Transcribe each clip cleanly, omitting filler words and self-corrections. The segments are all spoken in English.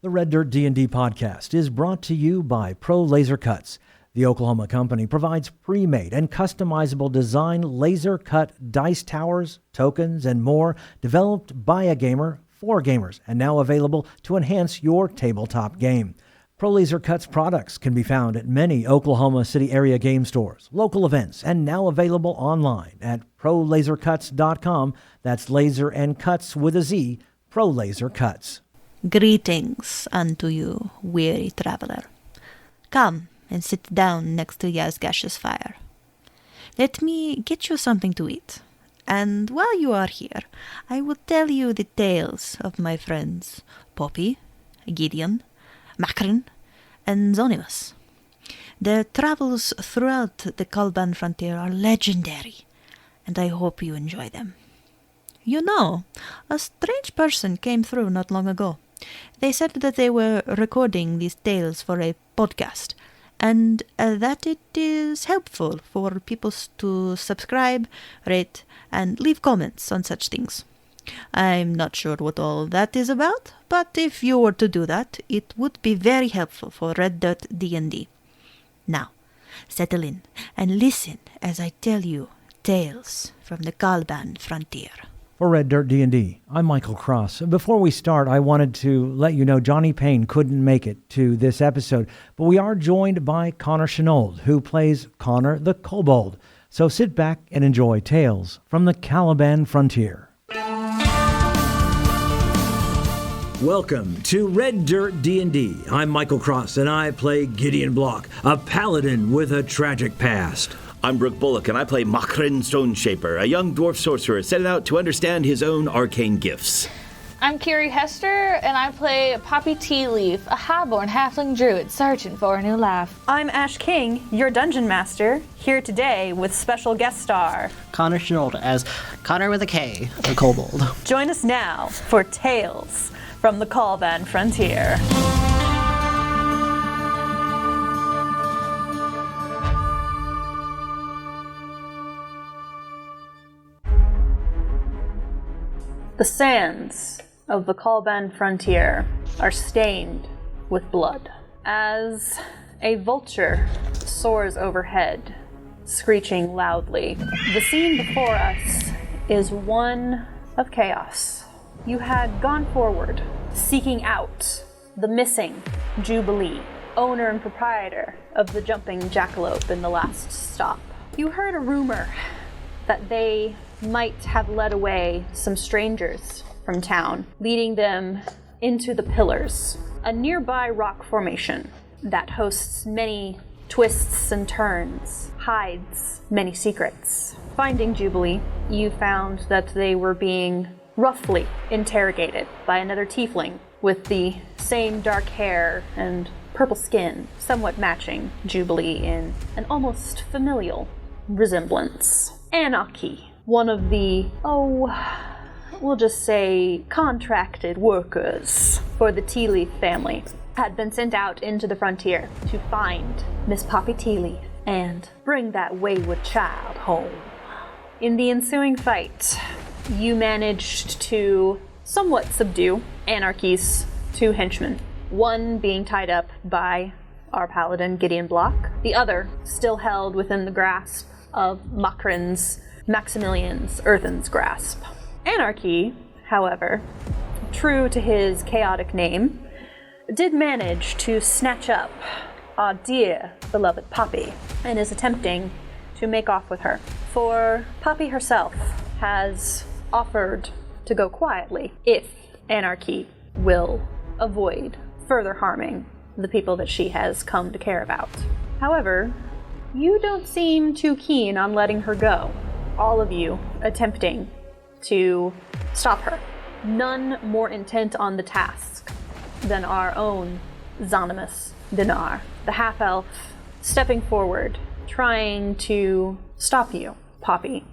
The Red Dirt D&D podcast is brought to you by Pro Laser Cuts. The Oklahoma company provides pre-made and customizable design laser-cut dice towers, tokens, and more developed by a gamer for gamers and now available to enhance your tabletop game. Pro Laser Cuts products can be found at many Oklahoma City area game stores, local events, and now available online at prolasercuts.com. That's laser and cuts with a Z, Pro Laser Cuts. Greetings unto you, weary traveler. Come and sit down next to Yazgash's fire. Let me get you something to eat. And while you are here, I will tell you the tales of my friends Poppy, Gideon, Coughran, and Xonimous. Their travels throughout the Kalban frontier are legendary, and I hope you enjoy them. You know, a strange person came through not long ago. They said that they were recording these tales for a podcast, and that it is helpful for people to subscribe, rate, and leave comments on such things. I'm not sure what all that is about, but if you were to do that, it would be very helpful for Red Dirt DnD. Now, settle in and listen as I tell you tales from the Kalban frontier. For Red Dirt D&D, I'm Michael Cross. Before we start, I wanted to let you know Johnny Payne couldn't make it to this episode, but we are joined by Connor Chenault, who plays Connor the Kobold. So sit back and enjoy tales from the Caliban frontier. Welcome to Red Dirt D&D. I'm Michael Cross, and I play Gideon Block, a paladin with a tragic past. I'm Brooke Bullock, and I play Coughran Stoneshaper, a young dwarf sorcerer setting out to understand his own arcane gifts. I'm Kiri Hester, and I play Poppy Tealeaf, a highborn halfling druid searching for a new life. I'm Ash King, your dungeon master, here today with special guest star Connor Chenault as Connor with a K, the Kobold. Join us now for Tales from the Kalban frontier. The sands of the Kalban frontier are stained with blood as a vulture soars overhead, screeching loudly. The scene before us is one of chaos. You had gone forward, seeking out the missing Jubilee, owner and proprietor of the Jumpin Jackalope in the last stop. You heard a rumor that they might have led away some strangers from town, leading them into the Pillars, a nearby rock formation that hosts many twists and turns, hides many secrets. Finding Jubilee, you found that they were being roughly interrogated by another Tiefling with the same dark hair and purple skin, somewhat matching Jubilee in an almost familial resemblance. Anarchy, one of the, we'll just say contracted workers for the Tealeaf family, had been sent out into the frontier to find Miss Poppy Tealeaf and bring that wayward child home. In the ensuing fight, you managed to somewhat subdue Anarchy's two henchmen, one being tied up by our paladin Gideon Block, the other still held within the grasp of Maximilian's Earthen's grasp. Anarchy, however, true to his chaotic name, did manage to snatch up our dear beloved Poppy and is attempting to make off with her. For Poppy herself has offered to go quietly if Anarchy will avoid further harming the people that she has come to care about. However, you don't seem too keen on letting her go, all of you attempting to stop her. None more intent on the task than our own Xonimous Dinar, the half-elf, stepping forward, trying to stop you, Poppy,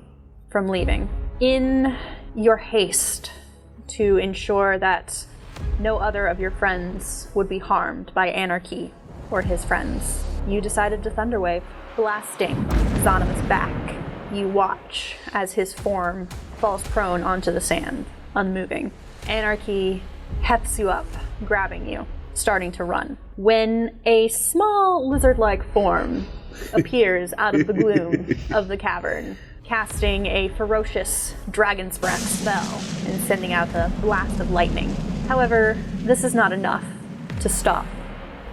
from leaving. In your haste to ensure that no other of your friends would be harmed by Anarchy or his friends, you decided to thunderwave, blasting Xonimous back. You watch as his form falls prone onto the sand, unmoving. Anarchy hefts you up, grabbing you, starting to run, when a small lizard-like form appears out of the gloom of the cavern, casting a ferocious dragon's breath spell and sending out a blast of lightning. However, this is not enough to stop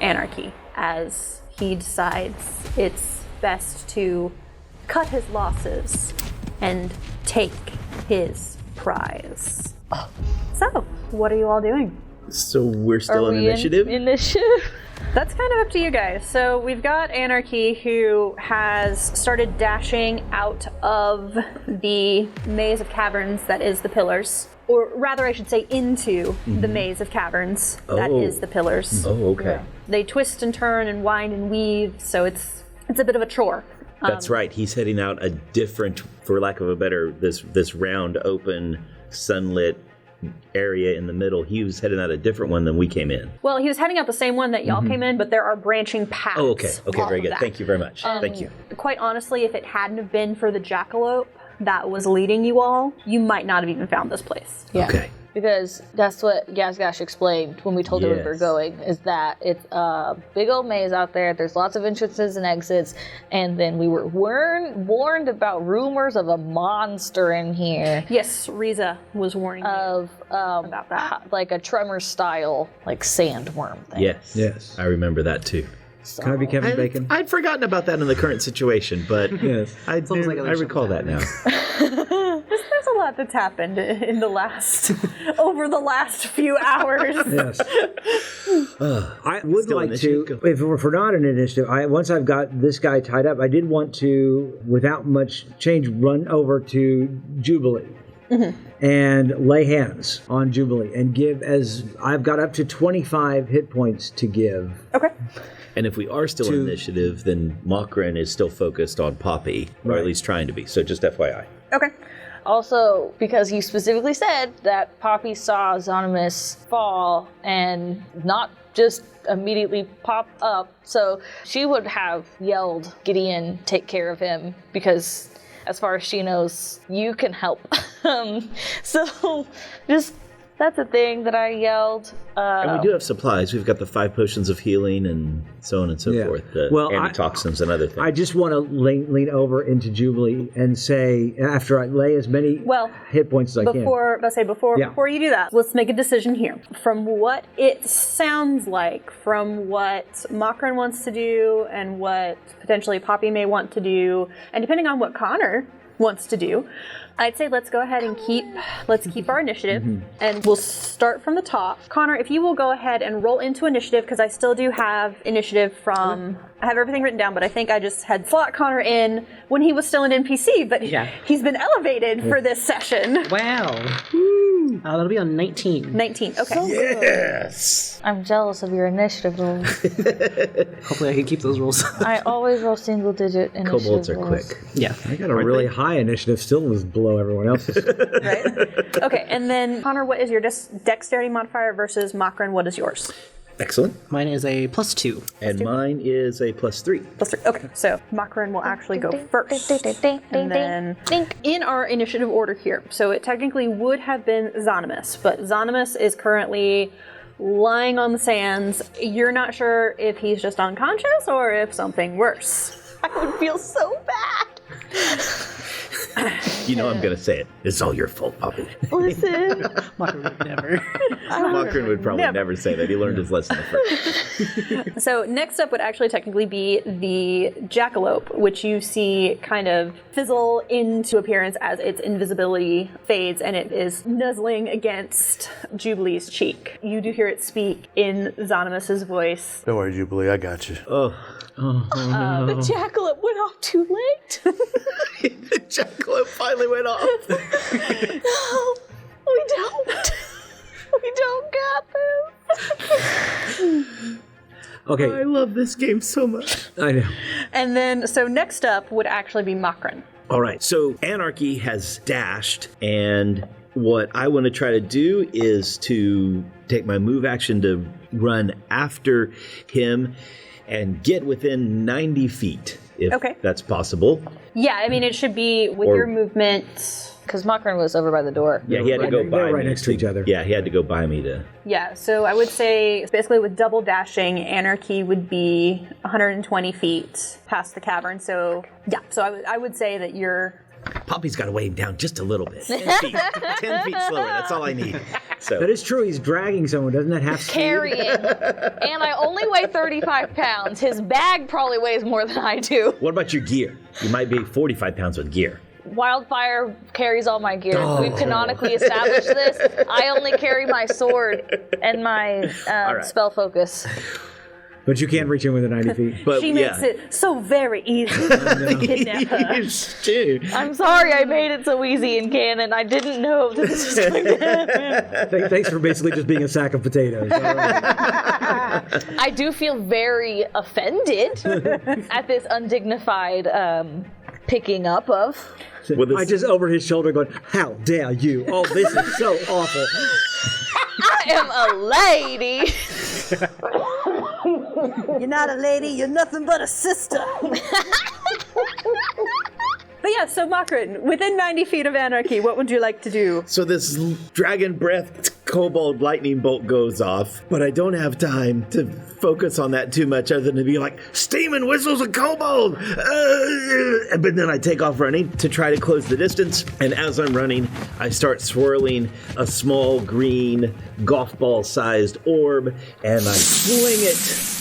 Anarchy, as he decides it's best to cut his losses and take his prize. So, what are you all doing? So we're still in initiative? Initiative? That's kind of up to you guys. So we've got Anarchy, who has started dashing out of the maze of caverns that is the pillars. Or rather, I should say, into the maze of caverns that is the pillars. Oh, okay. Yeah. They twist and turn and wind and weave, so it's a bit of a chore. That's right. He's heading out a different, for lack of a better, this round, open, sunlit area in the middle. He was heading out a different one than we came in. Well, he was heading out the same one that y'all came in, but there are branching paths. Oh, okay. Okay, off very of good. that. Thank you very much. Thank you. Quite honestly, if it hadn't have been for the jackalope that was leading you all, you might not have even found this place. Yeah. Okay. Because that's what Gazgash explained when we told her we were going, is that it's a big old maze out there, there's lots of entrances and exits, and then we were warned about rumors of a monster in here. Yes, Riza was warning you about that. Like a tremor style, like sandworm thing. Yes. I remember that too. Can I be Kevin Bacon? I'd forgotten about that in the current situation, but Yes. I recall that now. There's a lot that's happened in over the last few hours. Yes. I would Still like initiative? to, Go. if we're not an initiative, once I've got this guy tied up, I did want to, without much change, run over to Jubilee. And lay hands on Jubilee and give, as I've got up to 25 hit points to give. Okay. And if we are still in initiative, then Mokrin is still focused on Poppy, or at least trying to be. So just FYI. Okay. Also, because you specifically said that Poppy saw Xonimous fall and not just immediately pop up, so she would have yelled, Gideon, take care of him, because as far as she knows, you can help. So just, that's a thing that I yelled. And we do have supplies. We've got the 5 potions of healing and so on and so forth. The antitoxins and other things. I just want to lean over into Jubilee and say, after I lay as many hit points as I can. Before you do that, let's make a decision here. From what it sounds like, from what Mokrin wants to do, and what potentially Poppy may want to do, and depending on what Connor wants to do, I'd say let's go ahead and keep our initiative, and we'll start from the top. Connor, if you will go ahead and roll into initiative, because I still do have initiative from, I have everything written down, but I think I just had slot Connor in when he was still an NPC, but he's been elevated for this session. Wow. That'll be on 19. 19, okay. So yes! I'm jealous of your initiative rolls. Hopefully I can keep those rolls. I always roll single digit initiative Kobolds are rolls. quick. Yeah. I got a really high initiative, still was below everyone else's. Right? Okay, and then Connor, what is your dexterity modifier versus Mokrin? What is yours? Excellent. Mine is a +2. And mine is a +3. +3. Okay, so Mokrin will actually go first. And then in our initiative order here, so it technically would have been Xonimous, but Xonimous is currently lying on the sands. You're not sure if he's just unconscious or if something worse. I would feel so bad. You know I'm going to say it. It's all your fault, Poppy. Listen. Mokrin would never. Mokrin would probably never say that. He learned his lesson the first. So next up would actually technically be the jackalope, which you see kind of fizzle into appearance as its invisibility fades, and it is nuzzling against Jubilee's cheek. You do hear it speak in Xonimous's voice. Don't worry, Jubilee, I got you. The jackalope went off too late. The jackalope finally went off. No, we don't. We don't got this. Okay. I love this game so much. I know. And then, so next up would actually be Mokrin. All right, so Anarchy has dashed, and what I want to try to do is to take my move action to run after him and get within 90 feet, if that's possible. Yeah, I mean, it should be with your movement. Because Coughran was over by the door. Yeah, he had to go by They're right me next to each other. Yeah, he had to go by me to... Yeah, so I would say basically with double dashing, Anarchy would be 120 feet past the cavern. So yeah, so I would say that you're... Poppy's got to weigh him down just a little bit. 10 feet. 10 feet slower. That's all I need. So That is true. He's dragging someone. Doesn't that have speed? Carrying. And I only weigh 35 pounds. His bag probably weighs more than I do. what about your gear? You might be 45 pounds with gear. Wildfire carries all my gear. We've canonically established this. I only carry my sword and my right. spell focus. But you can't reach him within 90 feet. But She makes it so very easy to kidnap her. Dude. I'm sorry I made it so easy in canon. I didn't know that this was going to happen. Thanks for basically just being a sack of potatoes. All right. I do feel very offended at this undignified picking up of. With I just over his shoulder going, how dare you? Oh, this is so awful. I am a lady. You're not a lady, you're nothing but a sister. But yeah, so Coughran, within 90 feet of Anarchy, what would you like to do? So this dragon breath kobold lightning bolt goes off, but I don't have time to focus on that too much other than to be like, steaming whistles of kobold! But then I take off running to try to close the distance, and as I'm running, I start swirling a small green golf ball sized orb, and I fling it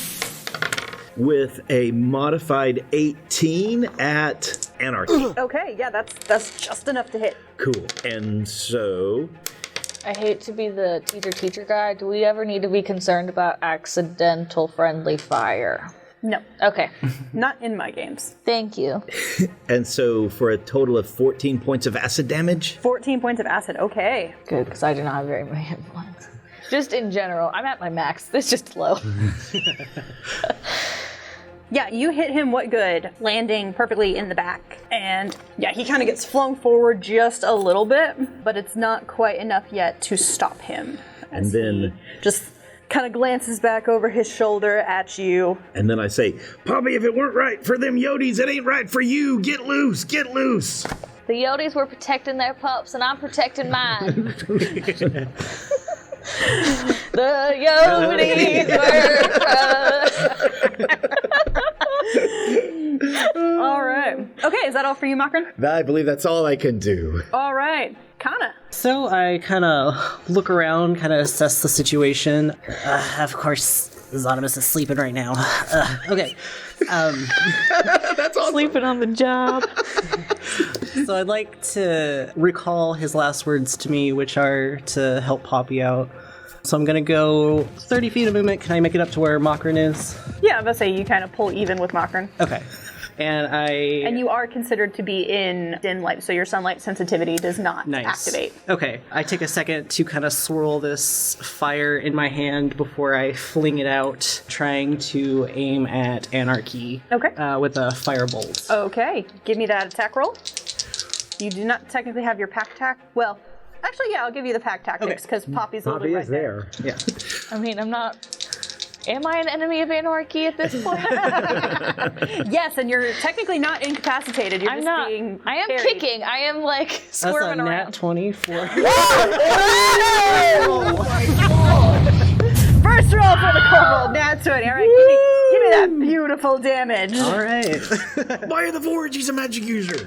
with a modified 18 at Anarchy. Okay, yeah, that's just enough to hit. Cool. And so... I hate to be the teacher guy. Do we ever need to be concerned about accidental friendly fire? No, Okay. not in my games. Thank you. And so for a total of 14 points of acid damage. 14 points of acid, okay. Good, because I do not have very many hit points. Just in general, I'm at my max. It's just low. Yeah, you hit him what good, landing perfectly in the back. And yeah, he kind of gets flung forward just a little bit, but it's not quite enough yet to stop him. And then... Just kind of glances back over his shoulder at you. And then I say, Poppy, if it weren't right for them Yodis, it ain't right for you. Get loose, get loose. The Yodis were protecting their pups, and I'm protecting mine. The Yodis were... All right. Okay, is that all for you, Coughran? I believe that's all I can do. All right. Kana. So I kind of look around, kind of assess the situation. Of course, Xonimous is sleeping right now. Okay. That's awesome. Sleeping on the job. So I'd like to recall his last words to me, which are to help Poppy out. So I'm going to go 30 feet of movement. Can I make it up to where Coughran is? Yeah, I'm going to say you kind of pull even with Coughran. Okay. And you are considered to be in dim light, so your sunlight sensitivity does not activate. Okay. I take a second to kind of swirl this fire in my hand before I fling it out, trying to aim at Anarchy. Okay. With a firebolt. Okay. Give me that attack roll. You do not technically have your pack attack. Well, actually, yeah, I'll give you the pack tactics, because Poppy's a little Poppy right is there. Yeah. I mean, I'm not... Am I an enemy of Anarchy at this point? Yes, and you're technically not incapacitated. You're I'm just not. being I am carried. kicking. I am, like, That's a squirming nat around. 24. First roll for the kobold, nat 20. All right, give me that beautiful damage. All right. Why are the forge? He's a magic user.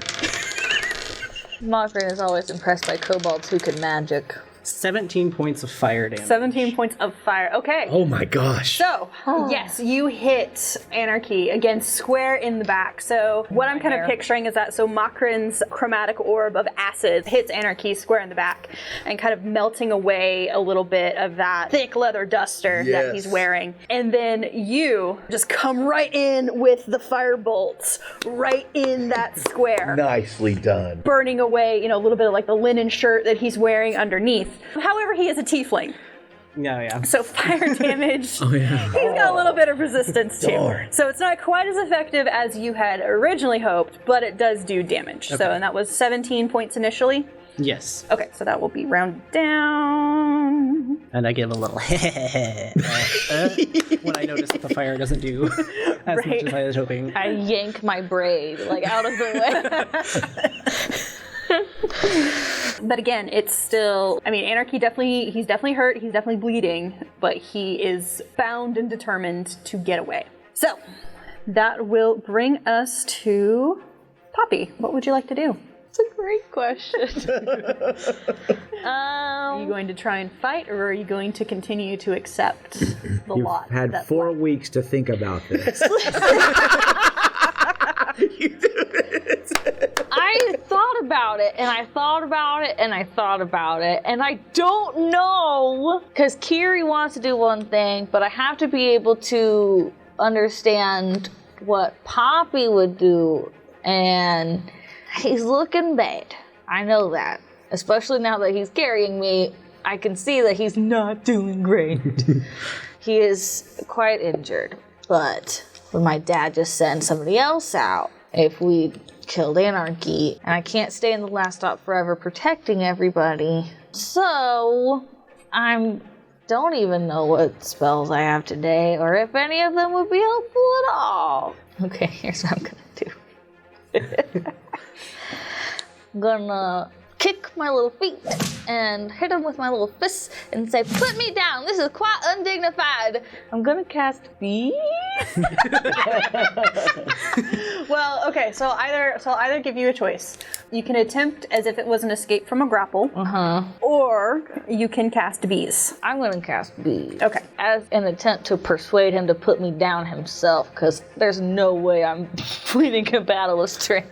Coughran is always impressed by kobolds who can magic. 17 points of fire damage. 17 points of fire. Okay. Oh my gosh. So, yes, you hit Anarchy, again, square in the back. So, what I'm kind of picturing is that, Coughran's chromatic orb of acid hits Anarchy square in the back and kind of melting away a little bit of that thick leather duster that he's wearing. And then you just come right in with the fire bolts right in that square. Nicely done. Burning away, a little bit of like the linen shirt that he's wearing underneath. However, he is a tiefling. Yeah. So fire damage, he's got a little bit of resistance too. Darn. So it's not quite as effective as you had originally hoped, but it does do damage. Okay. So, and that was 17 points initially. Yes. Okay, so that will be rounded down. And I give a little when I notice that the fire doesn't do as much as I was hoping. I yank my braid, like, out of the way. But again, it's still, I mean, Anarchy he's definitely hurt, he's definitely bleeding, but he is bound and determined to get away. So, that will bring us to Poppy. What would you like to do? It's a great question. Are you going to try and fight, or are you going to continue to accept the You've lot? had 4 weeks to think about this. I thought about it, and I thought about it, and I thought about it, and I don't know, because Kiri wants to do one thing, but I have to be able to understand what Poppy would do, and he's looking bad. I know that. Especially now that he's carrying me, I can see that he's not doing great. He is quite injured. But when my dad just sent somebody else out, if we killed Anarchy, and I can't stay in the last stop forever protecting everybody, so I don't even know what spells I have today, or if any of them would be helpful at all. Okay, here's what I'm gonna do. I'm gonna kick my little feet and hit him with my little fists and say, "Put me down, this is quite undignified." I'm gonna cast Bees. Well, okay, so I'll either give you a choice. You can attempt as if it was an escape from a grapple, or you can cast Bees. I'm gonna cast Bees. Okay. As an attempt to persuade him to put me down himself, because there's no way I'm winning a battle with strength.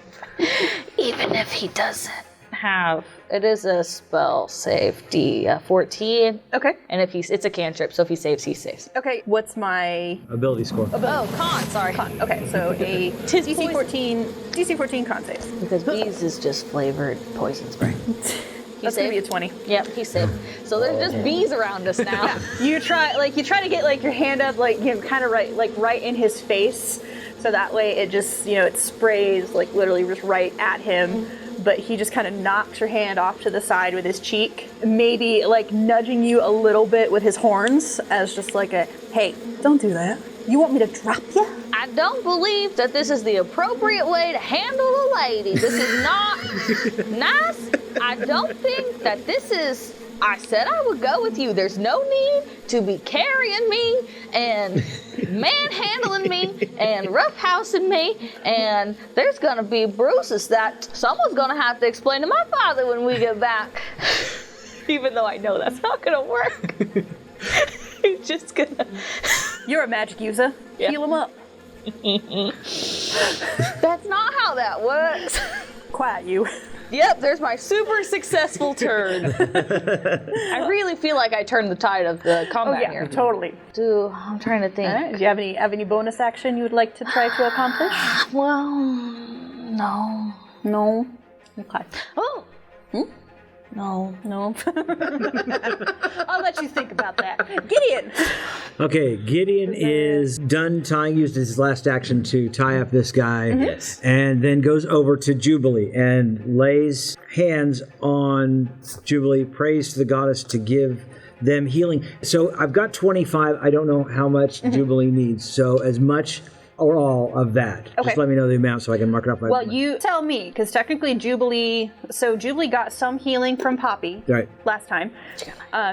Even if he doesn't have, it is a spell safety 14. Okay. And if it's a cantrip, so if he saves, he saves. Okay, what's my Ability score. Oh, con, sorry. con? Okay, so a Tis DC 14 con saves. Because Bees is just flavored poison spray. That's gonna be a 20. Yep, he's safe. So there's just bees around us now. You try to get your hand up, kind of right in his face, so that way it just, it sprays literally just right at him. But he just kind of knocks your hand off to the side with his cheek, maybe nudging you a little bit with his horns as just hey, don't do that. You want me to drop you? I don't believe that this is the appropriate way to handle a lady. This is not nice. I don't think that this is... I said I would go with you. There's no need to be carrying me and manhandling me and roughhousing me, and there's gonna be bruises that someone's gonna have to explain to my father when we get back. Even though I know that's not gonna work. He's just gonna... You're a magic user. Yeah. Heal him up. That's not how that works. Quiet you. Yep, there's my super successful turn. I really feel like I turned the tide of the combat here. Totally. I'm trying to think. All right. Do you have any bonus action you would like to try to accomplish? Well, no. No. Okay. Oh. No. I'll let you think about that. Gideon. Okay, Gideon is done used his last action to tie up this guy. Yes. And then goes over to Jubilee and lays hands on Jubilee, prays to the goddess to give them healing. So I've got 25. I don't know how much Jubilee needs. So as much or all of that. Okay. Just let me know the amount so I can mark it up. Well, you tell me, because technically Jubilee got some healing from Poppy last time.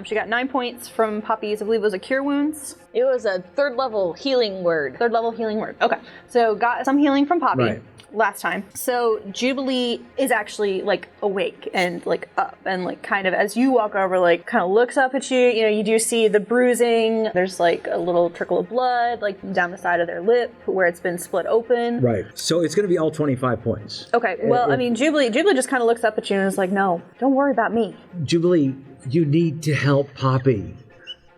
She got 9 points from Poppy's, I believe it was a Cure Wounds. It was a third level healing word. Okay. So got some healing from Poppy. Right. Last time. So Jubilee is actually awake and up and kind of as you walk over kind of looks up at you. You do see the bruising. There's a little trickle of blood down the side of their lip where it's been split open. Right. So it's going to be all 25 points. Okay. Well, Jubilee just kind of looks up at you and is like, "No, don't worry about me. Jubilee, you need to help Poppy."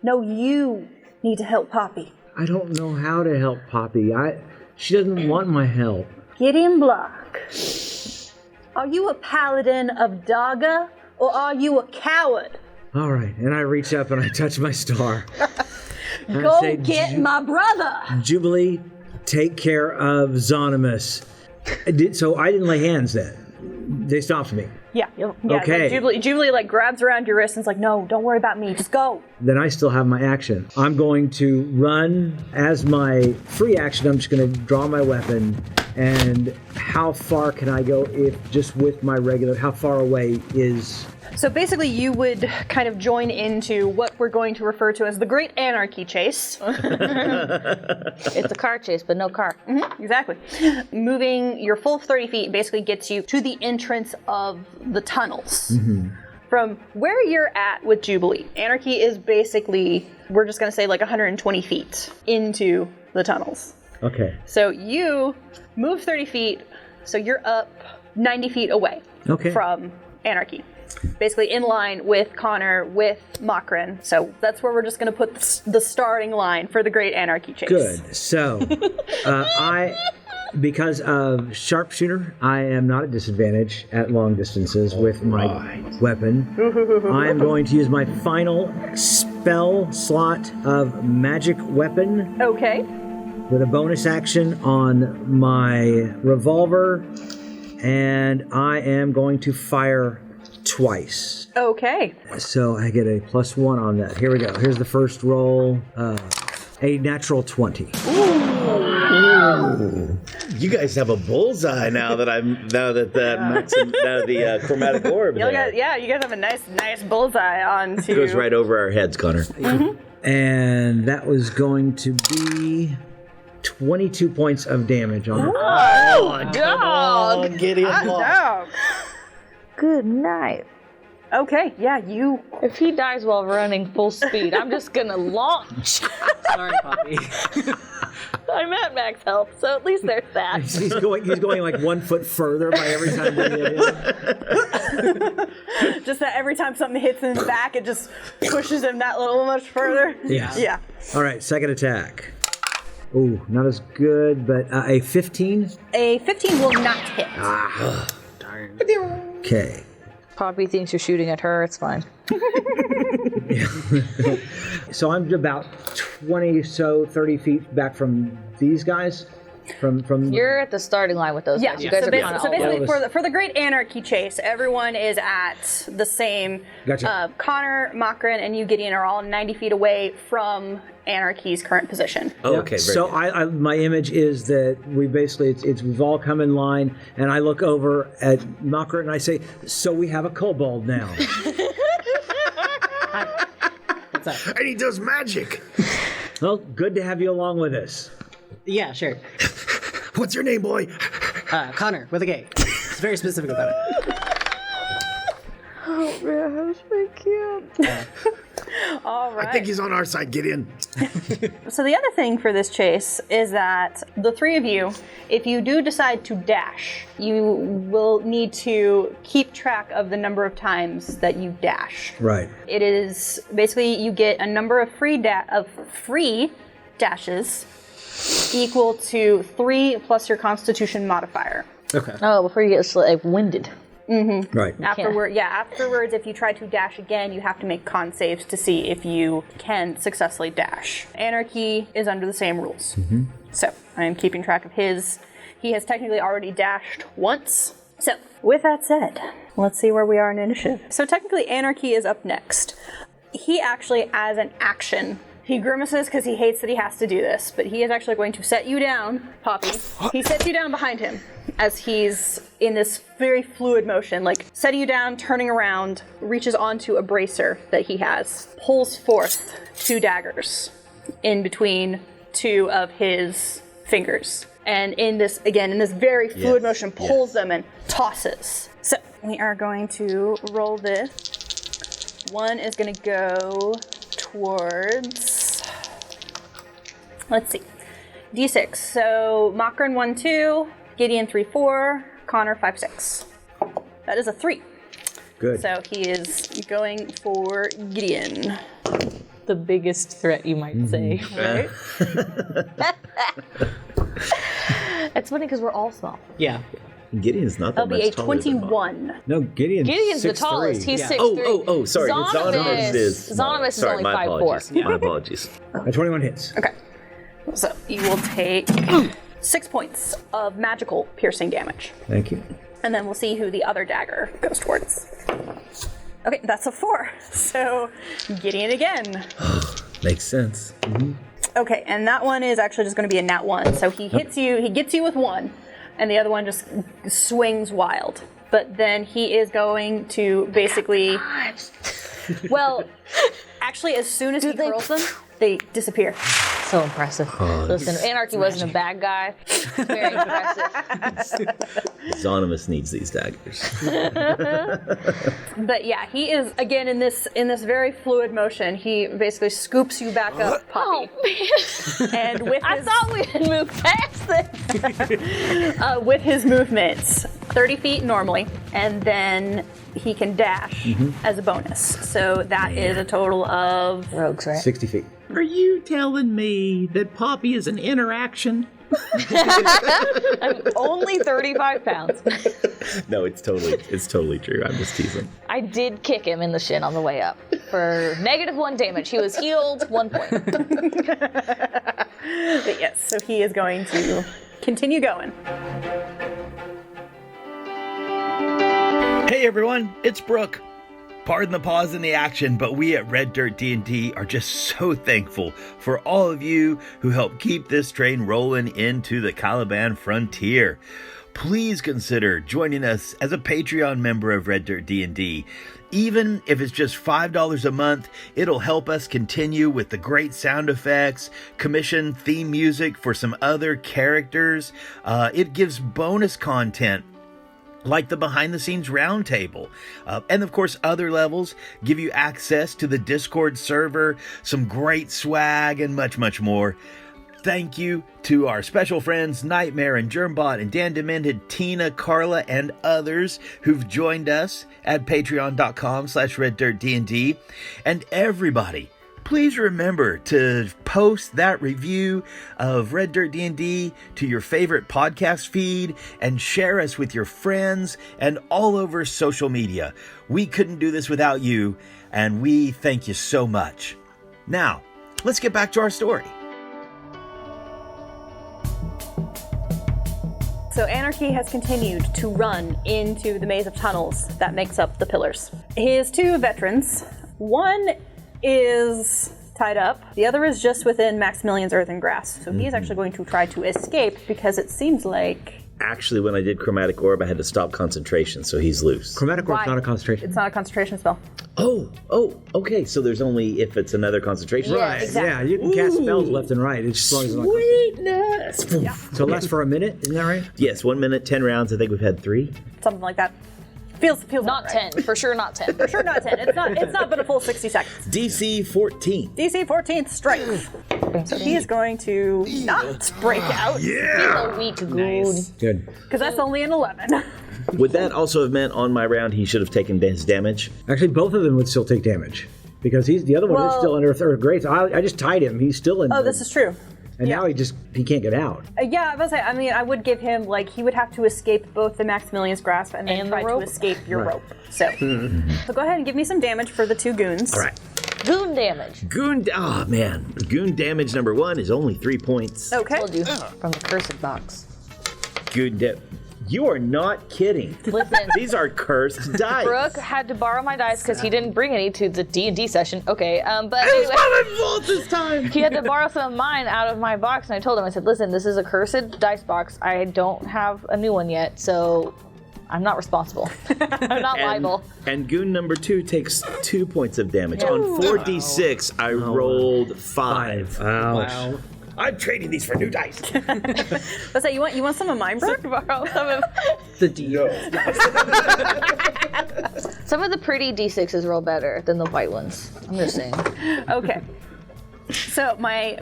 No, you need to help Poppy. I don't know how to help Poppy. She doesn't want my help. Gideon Block, are you a paladin of Daga, or are you a coward? All right, and I reach up and I touch my star. Go get my brother! Jubilee, take care of Xonimous. So I didn't lay hands then. They stopped me. Yeah. Okay. Jubilee grabs around your wrist and is like, "No, don't worry about me, just go." Then I still have my action. I'm going to run as my free action. I'm just going to draw my weapon And how far can I go if just with my regular? How far away is? So basically, you would kind of join into what we're going to refer to as the Great Anarchy Chase. It's a car chase, but no car. Exactly. Moving your full 30 feet basically gets you to the entrance of the tunnels. From where you're at with Jubilee, Anarchy is basically, we're just going to say like 120 feet into the tunnels. Okay. So you move 30 feet, so you're up 90 feet away from Anarchy. Basically in line with Connor, with Coughran. So that's where we're just going to put the starting line for the Great Anarchy Chase. Good. So, because of sharpshooter, I am not at disadvantage at long distances with my weapon. I am going to use my final spell slot of magic weapon. Okay. With a bonus action on my revolver, and I am going to fire twice. Okay. So I get a +1 on that. Here we go. Here's the first roll. A natural 20. Ooh. You guys have a bullseye now that the chromatic orb. You guys have a nice bullseye onto. It goes right over our heads, Connor. And that was going to be 22 points of damage on it. Oh, dog! Gideon Dog. Good night. Okay, yeah, you. If he dies while running full speed, I'm just gonna launch. Sorry, Poppy. I'm at max health, so at least there's that. He's going like 1 foot further by every time we hit him. Just that every time something hits in his back, it just pushes him that little much further. Yeah. Yeah. All right, second attack. Ooh, not as good, but a 15? A 15 will not hit. Darn. Okay. Poppy thinks you're shooting at her, it's fine. So I'm about 30 feet back from these guys. From You're at the starting line with those guys. You guys so are kind of basically for the Great Anarchy Chase, everyone is at the same. Gotcha. Connor, Coughran, and you, Gideon, are all 90 feet away from Anarchy's current position. Oh, okay. So my image is that we basically we've all come in line, and I look over at Coughran and I say, "So we have a kobold now." What's up? And he does magic. Well, good to have you along with us. Yeah, sure. What's your name, boy? Connor, with a K. It's very specific about it. Oh man, that's my kid. All right. I think he's on our side, Gideon. So the other thing for this chase is that the three of you, if you do decide to dash, you will need to keep track of the number of times that you dash. Right. It is basically you get a number of free dashes equal to 3 plus your Constitution modifier. Okay. Oh, before you get like winded. Right. Afterwards, if you try to dash again, you have to make con saves to see if you can successfully dash. Anarchy is under the same rules. So I am keeping track of his. He has technically already dashed once. So with that said, let's see where we are in initiative. So technically Anarchy is up next. He actually, as an action, he grimaces because he hates that he has to do this, but he is actually going to set you down, Poppy. He sets you down behind him as he's in this very fluid motion, like setting you down, turning around, reaches onto a bracer that he has, pulls forth 2 daggers in between 2 of his fingers. And in this very fluid motion, pulls them and tosses. So we are going to roll this. One is going to go towards, let's see, D6. So Coughran 1, 2, Gideon 3, 4, Connor 5, 6. That is a 3. Good. So he is going for Gideon. The biggest threat, you might say. Right? It's funny because we're all small. Yeah. Gideon's not that That'll much be a taller than Mom. 21. No, Gideon's the 6'3". tallest. He's 6'3". Oh, sorry. Xonimous is Xonimous is only 5'4". My apologies. A 21 hits. Okay. So you will take 6 points of magical piercing damage. Thank you. And then we'll see who the other dagger goes towards. Okay, that's a 4. So Gideon again. Makes sense. Okay, and that one is actually just going to be a nat 1. So he hits you, he gets you with 1, and the other one just swings wild. But then he is going to basically... Well, actually, as soon as he hurls them, they disappear. So impressive. Listen, Anarchy wasn't a bad guy. Very impressive. Xonimous needs these daggers. But yeah, he is again in this very fluid motion. He basically scoops you back up, Poppy. Oh man! And with I his, thought we had moved past this. with his movements, 30 feet normally, and then he can dash as a bonus. So that is a total of Rogues, right? 60 feet. Are you telling me that Poppy is an interaction? I'm only 35 pounds. No, it's totally true. I'm just teasing. I did kick him in the shin on the way up for -1 damage. He was healed 1 point. But yes, so he is going to continue going. Hey everyone, it's Brooke. Pardon the pause in the action, but we at Red Dirt DnD are just so thankful for all of you who help keep this train rolling into the Caliban frontier. Please consider joining us as a Patreon member of Red Dirt DnD. Even if it's just $5 a month, it'll help us continue with the great sound effects, commission theme music for some other characters. It gives bonus content like the behind-the-scenes roundtable. And of course, other levels give you access to the Discord server, some great swag, and much, much more. Thank you to our special friends Nightmare and Germbot and Dan Demented, Tina, Carla, and others who've joined us at patreon.com/reddirtdnd. And everybody, please remember to post that review of Red Dirt D&D to your favorite podcast feed and share us with your friends and all over social media. We couldn't do this without you, and we thank you so much. Now, let's get back to our story. So Anarchy has continued to run into the maze of tunnels that makes up the pillars. His two veterans, one is tied up, the other is just within Maximilian's earthen grasp. So he's actually going to try to escape because it seems like... Actually, when I did Chromatic Orb, I had to stop concentration, so he's loose. Chromatic Orb's Why? not a concentration. It's not a concentration spell. Oh, okay. So there's only if it's another concentration. Right, exactly. yeah, you can cast spells left and right. It's as long as it's not concentration. Sweetness. So it lasts for a minute, isn't that right? Yes, 1 minute, 10 rounds. I think we've had 3. Something like that. Feels Not right. 10. For sure not 10. For sure not 10. It's not but a full 60 seconds. DC 14. DC 14th strength. So he is going to not break out. He's a weak goon. Good. Because that's only an 11. Would that also have meant on my round he should have taken his damage? Actually, both of them would still take damage because the other one is still under third grade. So I just tied him. He's still in. Oh, this is true. And now he can't get out. Yeah, I was gonna say, I mean, I would give him, he would have to escape both the Maximilian's grasp and then And try the to rope. escape your rope. So go ahead and give me some damage for the two goons. All right. Goon damage. Goon damage number 1 is only 3 points. Okay. Told you from the cursed box. You are not kidding. Listen. These are cursed dice. Brooke had to borrow my dice because he didn't bring any to the D&D session. Okay, but It's anyway. not my fault this time. He had to borrow some of mine out of my box, and I told him, I said, listen, this is a cursed dice box. I don't have a new one yet, so I'm not responsible. I'm not liable. And goon number 2 takes 2 points of damage. On 4d6, I rolled 5. Ouch. I'm trading these for new dice. Let's say, you want some of mine, Brooke? Borrow some of The D. some of the pretty D6s roll better than the white ones. I'm just saying. Okay. So my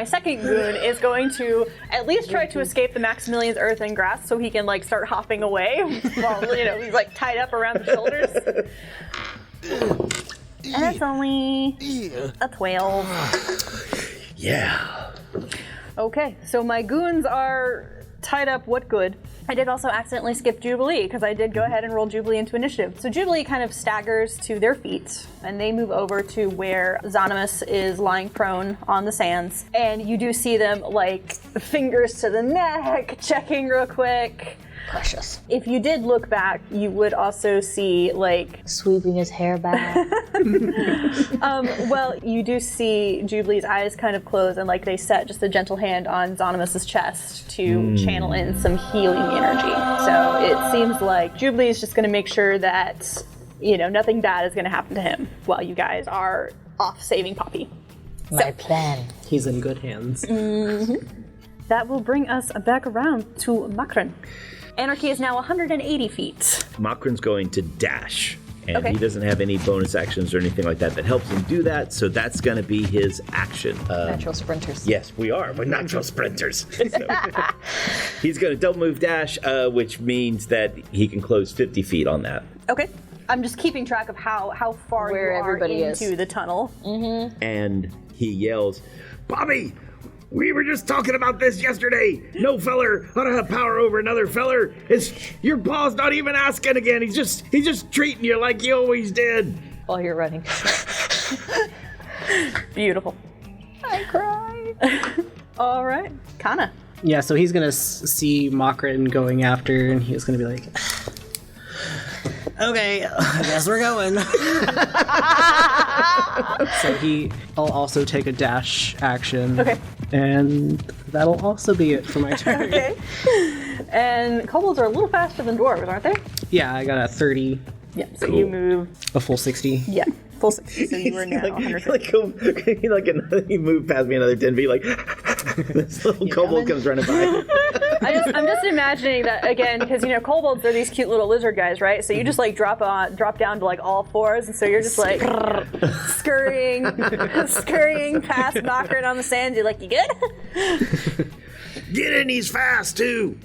second goon is going to at least try to escape the Maximilian's earthen grasp so he can start hopping away while he's tied up around the shoulders. And it's only a 12. Yeah. Okay, so my goons are tied up. What good? I did also accidentally skip Jubilee because I did go ahead and roll Jubilee into initiative. So Jubilee kind of staggers to their feet and they move over to where Xonimous is lying prone on the sands. And you do see them fingers to the neck, checking real quick. Precious. If you did look back, you would also see, like... Sweeping his hair back. Well, you do see Jubilee's eyes kind of close, and like they set just a gentle hand on Xonimous' chest to channel in some healing energy. So it seems like Jubilee's just going to make sure that, nothing bad is going to happen to him while you guys are off saving Poppy. My plan. He's in good hands. That will bring us back around to Coughran. Anarchy is now 180 feet. Coughran's going to dash. And Okay. he doesn't have any bonus actions or anything like that helps him do that, so that's going to be his action. Natural sprinters. Yes, we are. We're natural sprinters. So, he's going to double move dash, which means that he can close 50 feet on that. Okay. I'm just keeping track of how far Where you are everybody is. into the tunnel. And he yells, Bobby, we were just talking about this yesterday. No feller ought to have power over another feller. Your paw's not even asking again. He's just treating you like you always did. While you're running. Beautiful. I cry. All right. Kana. Yeah, so he's gonna see Coughran going after, and he's gonna be like, okay, I guess we're going. So I'll also take a dash action. Okay. And that'll also be it for my turn. Okay. And kobolds are a little faster than dwarves, aren't they? Yeah, I got a 30, Yeah. So you move. a full 60. Yeah. Full 60. So you are now 150. He moved past me another 10 feet, like, this little kobold comes running by. I'm just imagining that again, because kobolds are these cute little lizard guys, right? So you just like drop down to like all fours, and so you're just like scurrying past Coughran on the sand. You're like, you good? Get in, he's fast, too.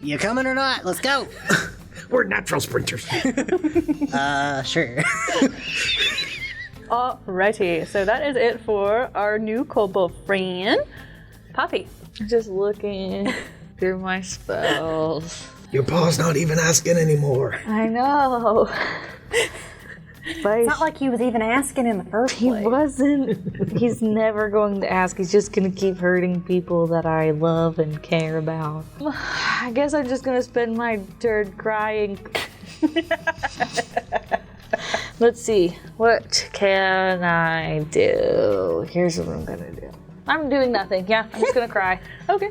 You coming or not? Let's go. We're natural sprinters. Sure. Alrighty, so that is it for our new kobold friend, Poppy. Just looking through my spells. Your paw's not even asking anymore. I know. But It's not like he was even asking in the first he place. wasn't. He's never going to ask. He's just going to keep hurting people that I love and care about. I guess I'm just going to spend my turn crying. Let's see. What can I do? Here's what I'm going to do. I'm doing nothing. Yeah, I'm just going to cry. Okay.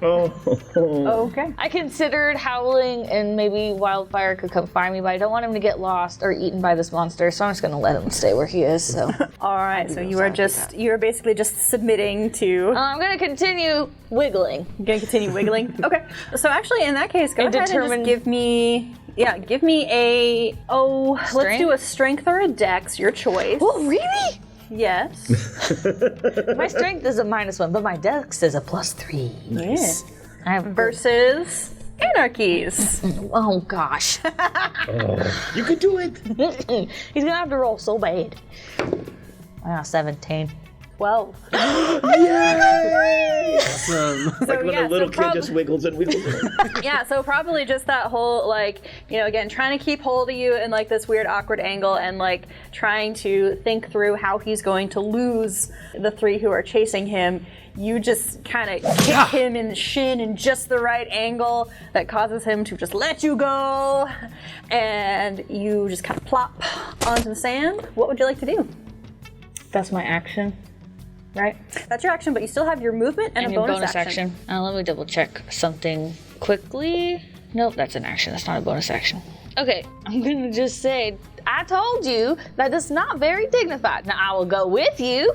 Okay. I considered howling and maybe Wildfire could come find me, but I don't want him to get lost or eaten by this monster, so I'm just going to let him stay where he is. So All right. So you're basically just submitting to. I'm going to continue wiggling. You're gonna continue wiggling. Okay. So actually, in that case, go And ahead and determine- just give me a. Let's Strength? do a strength or a dex, your choice. Oh, really? Yes. My strength is a -1, but my dex is a +3. Yes. I have Versus Anarchy's. Oh gosh. You could do it. He's gonna have to roll so bad. Wow, 17. 12. Awesome. Like when a little kid just wiggles and wiggles. Yeah, so probably just that whole, again, trying to keep hold of you in, this weird, awkward angle and, trying to think through how he's going to lose the three who are chasing him. You just kind of kick him in the shin in just the right angle that causes him to just let you go. And you just kind of plop onto the sand. What would you like to do? That's my action, right? That's your action, but you still have your movement and a your bonus action. Let me double check something quickly. Nope, that's an action. That's not a bonus action. Okay, I'm gonna just say, I told you that it's not very dignified. Now, I will go with you,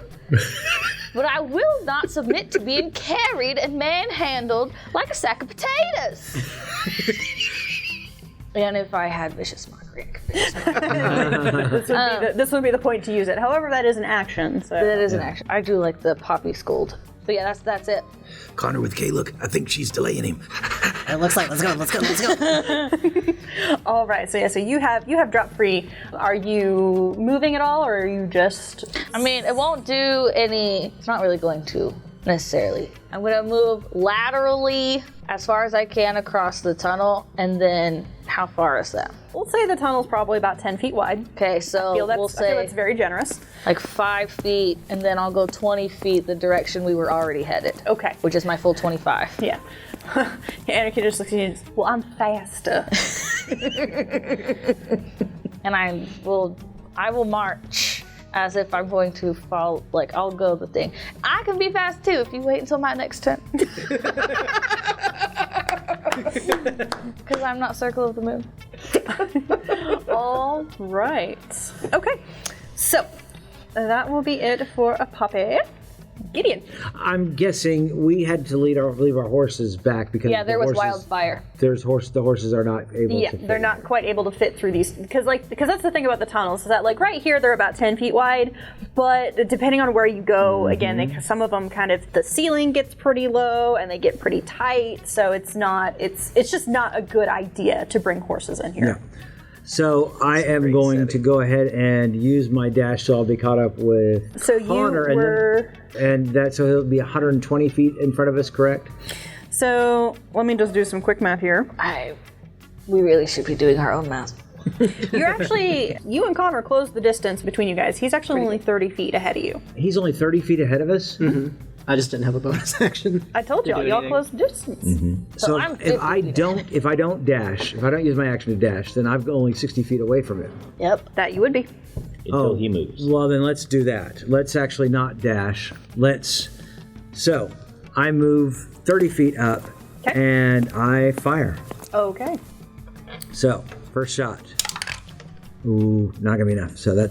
but I will not submit to being carried and manhandled like a sack of potatoes. And if I had vicious mockery, This would be the point to use it. However, that is an action. So. that is an action. I do like the poppy scold. But yeah, that's it. Connor with K, look, I think she's delaying him. It looks like, let's go. All right, so you have drop free. Are you moving at all, or are you just? I mean, it won't do any. It's not really going to necessarily. I'm gonna move laterally as far as I can across the tunnel, and then how far is that? We'll say the tunnel's probably about 10 feet wide. Okay, so I feel we'll say that's very generous. like 5 feet, and then I'll go 20 feet the direction we were already headed. Okay. Which is my full 25. Yeah. Anarchy just looks at you and says, well, I'm faster. And I will march as if I'm going to fall, like I'll go the thing. I can be fast too if you wait until my next turn. Because I'm not Circle of the Moon. All right. Okay. So that will be it for a puppy. Gideon. I'm guessing we had to leave our horses back because There was wildfire. The horses are not able to fit. They're not quite able to fit through these because that's the thing about the tunnels is that like right here they're about 10 feet wide, but depending on where you go, again, some of them kind of the ceiling gets pretty low and they get pretty tight, so it's just not a good idea to bring horses in here. Yeah. So I am going to go ahead and use my dash, so I'll be caught up with Connor, so he'll be 120 feet in front of us, correct? So let me just do some quick math here. We really should be doing our own math. You and Connor closed the distance between you guys. He's actually only 30 feet ahead of you. He's only 30 feet ahead of us? Mm-hmm. I just didn't have a bonus action. I told y'all closed the distance. Mm-hmm. So if I don't use my action to dash, then I'm only 60 feet away from it. Yep, that you would be. Until he moves. Well, then let's do that. Let's actually not dash. So I move 30 feet up, and I fire. Okay. So first shot. Ooh, not gonna be enough. So the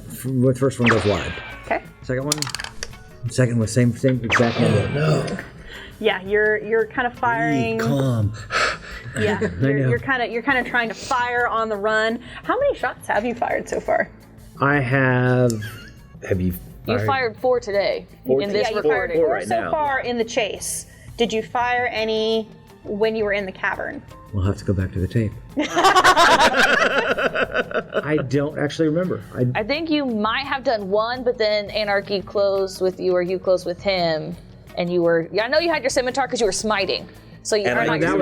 first one goes wide. Okay. Second one. Second was same exact number. No. Yeah, you're kind of firing. Calm. Yeah, you're kind of trying to fire on the run. How many shots have you fired so far? I have. Have you? You fired 4 today in this recording. You fired 4 right so now. far in the chase. Did you fire any when you were in the cavern? We'll have to go back to the tape. I don't actually remember. I think you might have done 1, but then Anarchy closed with you, or you closed with him, and you were. Yeah, I know you had your scimitar because you were smiting. So you And are not that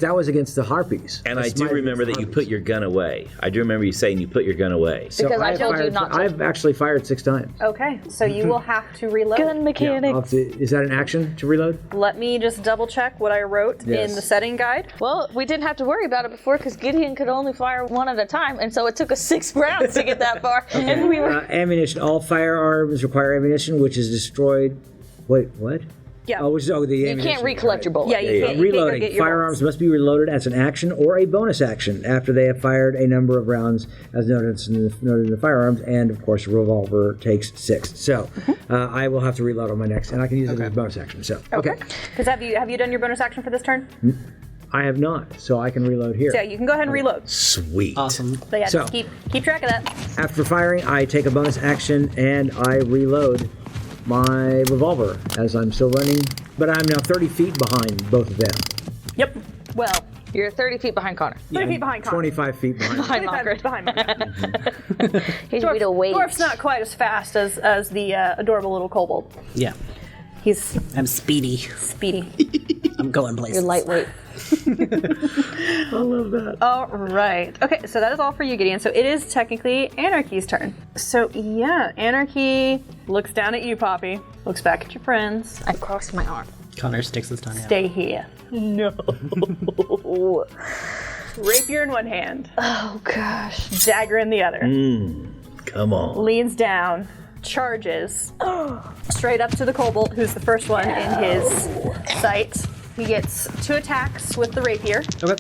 that was against the harpies. And I do remember that you put your gun away. I do remember you saying you put your gun away. Because I told you not to. I've actually fired 6 times. Okay, so you will have to reload. Gun mechanics. Is that an action to reload? Let me just double check what I wrote in the setting guide. Well, we didn't have to worry about it before because Gideon could only fire 1 at a time, and so it took us 6 rounds to get that far. And we were ammunition. All firearms require ammunition, which is destroyed. Wait, what? Yeah. The ammunition. you can't recollect your bullet. Yeah, you can't. You Reloading. can't go get your Firearms must be reloaded as an action or a bonus action after they have fired a number of rounds, as noted in the firearms, and of course, a revolver takes 6. So I will have to reload on my next, and I can use it as a bonus action. So okay. Because have you done your bonus action for this turn? I have not, so I can reload here. So you can go ahead and reload. Sweet. Awesome. So yeah, So- just keep track of that. After firing, I take a bonus action and I reload my revolver as I'm still running, but I'm now 30 feet behind both of them. Yep. Well, You're 30 feet behind Connor. 30 feet behind Connor. 25 feet behind. 25 feet behind Margaret. He's way to wait. Dwarf's not quite as fast as the adorable little kobold. Yeah. He's I'm speedy. speedy. I'm going places. You're lightweight. I love that. All right. Okay, so that is all for you, Gideon. So it is technically Anarchy's turn. So yeah, Anarchy looks down at you, Poppy. Looks back at your friends. I crossed my arm. Connor sticks his tongue out. Stay here. No. Rapier in one hand, Oh gosh. dagger in the other. Come on. Leans down, charges straight up to the kobold, who's the first one in his sight. He gets 2 attacks with the rapier, Okay.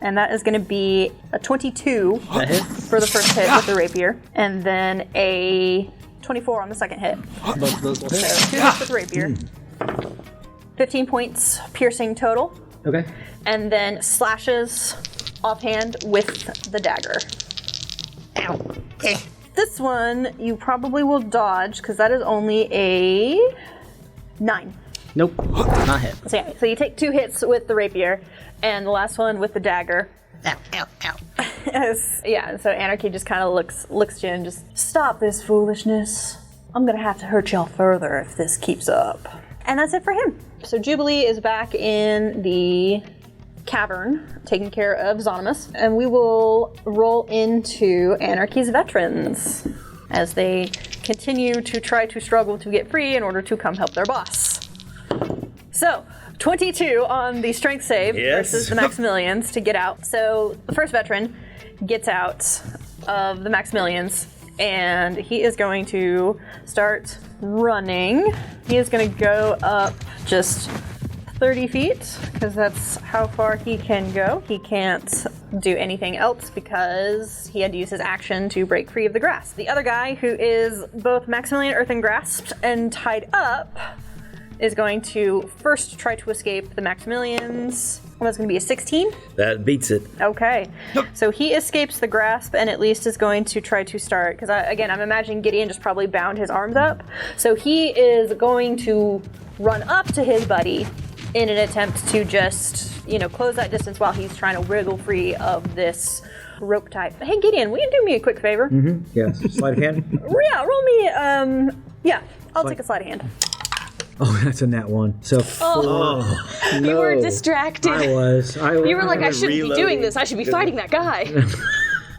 and that is going to be a 22 for the first hit with the rapier, and then a 24 on the second hit. Both of those will hit. So 2 hits with rapier. 15 points piercing total, Okay. and then slashes offhand with the dagger. Ow. This one you probably will dodge because that is only a 9. Nope. Not hit. So, yeah, so you take 2 hits with the rapier, and the last one with the dagger. Ow, ow, ow. Yeah, so Anarchy just kind of looks at you and just, stop this foolishness. I'm gonna have to hurt y'all further if this keeps up. And that's it for him. So Jubilee is back in the cavern, taking care of Xonimous, and we will roll into Anarchy's veterans as they continue to try to struggle to get free in order to come help their boss. So, 22 on the strength save versus the Maximilians to get out. So the first veteran gets out of the Maximilians, and he is going to start running. He is going to go up just 30 feet, because that's how far he can go. He can't do anything else because he had to use his action to break free of the grasp. The other guy, who is both Maximilian Earthen grasped and tied up, is going to first try to escape the Maximilians. Well, that's going to be a 16. That beats it. Okay. So he escapes the grasp and at least is going to try to start, because again, I'm imagining Gideon just probably bound his arms up. So he is going to run up to his buddy in an attempt to just, close that distance while he's trying to wriggle free of this rope type. Hey, Gideon, will you do me a quick favor? Mm-hmm. Yes. Sleight of hand? Yeah, roll me, I'll take a sleight of hand. Oh, that's a nat 1. So, You were distracted. I was. You were like, I shouldn't be doing this. I should be fighting that guy.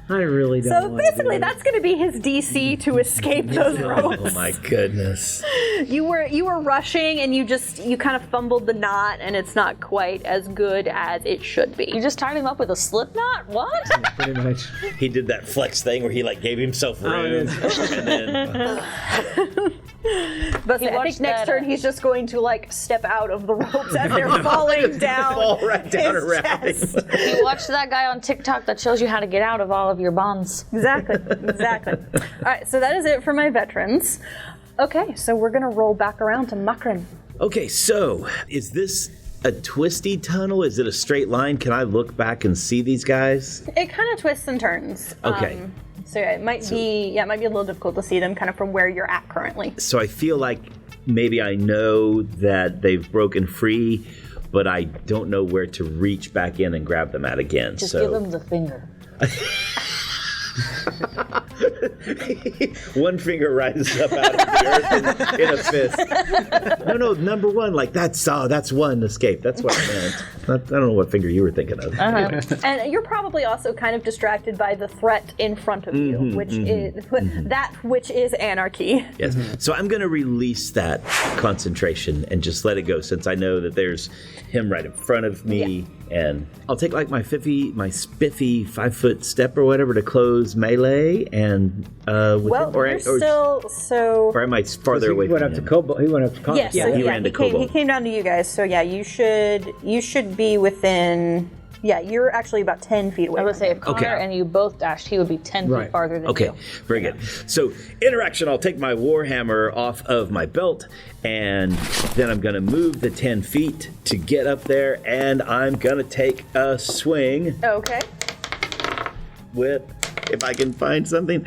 I really don't. So basically, that's going to be his DC to escape those ropes. Oh my goodness! You were rushing, and you kind of fumbled the knot, and it's not quite as good as it should be. You just tied him up with a slip knot? What? Yeah, pretty much. He did that flex thing where he gave himself room, and then. But I think next turn he's just going to step out of the ropes as they're falling down. Fall right down around him. You watched that guy on TikTok that shows you how to get out of all of your bonds. Exactly. All right, so that is it for my veterans. Okay, so we're going to roll back around to Coughran. Okay, so is this a twisty tunnel? Is it a straight line? Can I look back and see these guys? It kind of twists and turns. Okay. So it might be a little difficult to see them kind of from where you're at currently. So I feel like maybe I know that they've broken free, but I don't know where to reach back in and grab them at again. Just give them the finger. One finger rises up out of the earth in a fist. No, number one, that's one escape. That's what I meant. I don't know what finger you were thinking of. And you're probably also kind of distracted by the threat in front of you, which is Anarchy. Yes. So I'm going to release that concentration and just let it go, since I know that there's him right in front of me. Yeah. And I'll take my spiffy 5-foot step or whatever to close melee and or am I farther away from him? He went up to Cobalt. Yes, he ran to Cobalt. He came down to you guys. So yeah, you should be within. Yeah, you're actually about 10 feet away. I would say if Connor and you both dashed, he would be 10 feet farther than you. Okay, very good. So, interaction, I'll take my Warhammer off of my belt, and then I'm going to move the 10 feet to get up there, and I'm going to take a swing. Okay. With, if I can find something.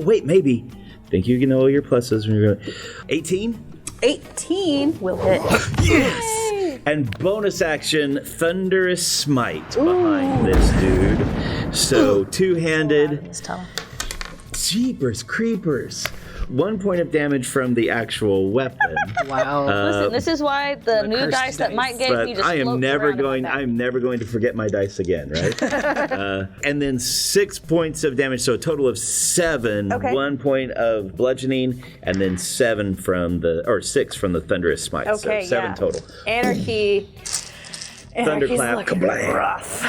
Wait, maybe. Think you can know your pluses when you're going. 18? 18 will hit. Yes! And bonus action, Thunderous Smite behind this dude. So, two-handed. Jeepers creepers. 1 point of damage from the actual weapon. Wow. Listen, this is why the new dice that Mike gave me just I'm never going to forget my dice again, right? And then 6 points of damage, so a total of 7. Okay. 1 point of bludgeoning, and then 6 from the Thunderous Smite. Okay, so 7 total. Anarchy's Thunderclap, kablam. Rough.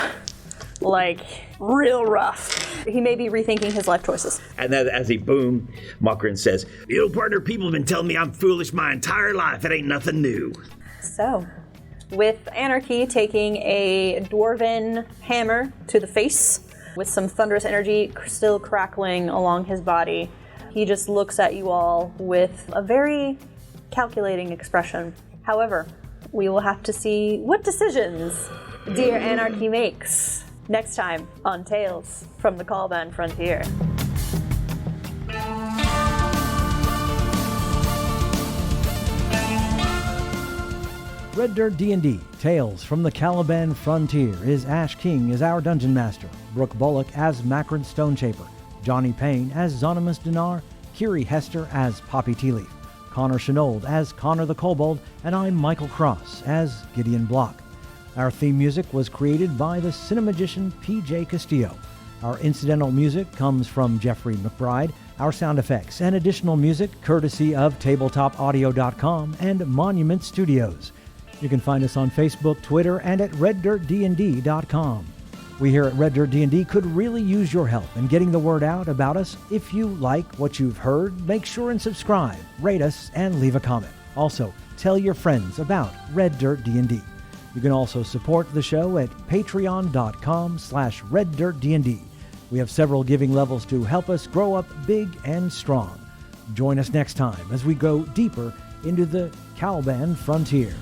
Real rough. He may be rethinking his life choices. And then as he boom, Coughran says, partner, people have been telling me I'm foolish my entire life. It ain't nothing new. So, with Anarchy taking a dwarven hammer to the face, with some thunderous energy still crackling along his body, he just looks at you all with a very calculating expression. However, we will have to see what decisions dear Anarchy makes next time on Tales from the Caliban Frontier. Red Dirt D&D, Tales from the Caliban Frontier is Ash King as our Dungeon Master, Brooke Bullock as Macron Stonechaper, Johnny Payne as Xonimous Dinar, Kiri Hester as Poppy Tealeaf, Connor Chenauld as Connor the Kobold, and I'm Michael Cross as Gideon Block. Our theme music was created by the cinemagician P.J. Castillo. Our incidental music comes from Jeffrey McBride. Our sound effects and additional music courtesy of tabletopaudio.com and Monument Studios. You can find us on Facebook, Twitter, and at reddirtdnd.com. We here at Red Dirt D&D could really use your help in getting the word out about us. If you like what you've heard, make sure and subscribe, rate us, and leave a comment. Also, tell your friends about Red Dirt D&D. You can also support the show at patreon.com/reddirtdnd. We have several giving levels to help us grow up big and strong. Join us next time as we go deeper into the Caliban frontier.